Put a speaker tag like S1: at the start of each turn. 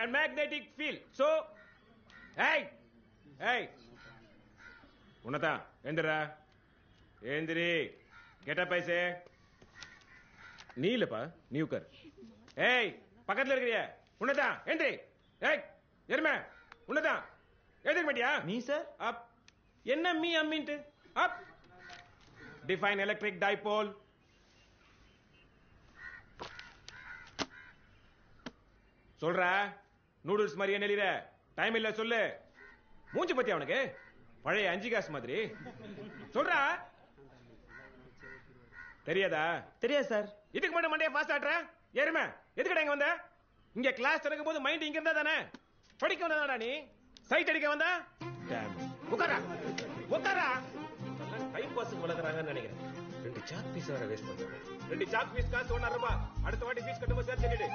S1: and magnetic field. So, hey, hey, உன்னதா எந்திரா எந்திரி கெட்ட பைசே நீ இல்லப்பா நீ உட்கார். ஏய் பக்கத்துல இருக்கிறிய உன்னதா எந்திரி. ஏய் எருமை உன்னதா எந்திரிக்க மாட்டியா?
S2: Me sir.
S1: அப் என்ன மீ அம்மின்ட்டு அப். Define electric dipole. சொல்றா நூடுல்ஸ் மாதிரி என்ன எழுதுற? டைம் இல்ல சொல்லு. மூஞ்சி பத்தி அவனுக்கு பழைய 5 காசு மாதிரி. சொல்றா. தெரியாதா?
S2: தெரியாது சார்.
S1: இதுக்கு மட்டும் மண்டைய ஃபாஸ்ட் ஆட்ற எருமை. எதுக்குடா இங்க வந்த? இங்க கிளாஸ் நடக்கும் போது மைண்ட் இங்க இருந்தா தானே? படிக்க வந்ததாடா நீ? சைட் அடிக்க வந்தா? உட்காரா உட்காரா. டைம் பாஸ் வளர்க்குறாங்கன்னு நினைக்கிறேன். 2 சாக் பீஸ் வேற வேஸ்ட் பண்றாங்க. 2 சாக் பீஸ் காசு 1.5 ரூபாய். அடுத்த வாட்டி ஃபீஸ் கட்டும்போது சேர்த்து சொல்லிடு.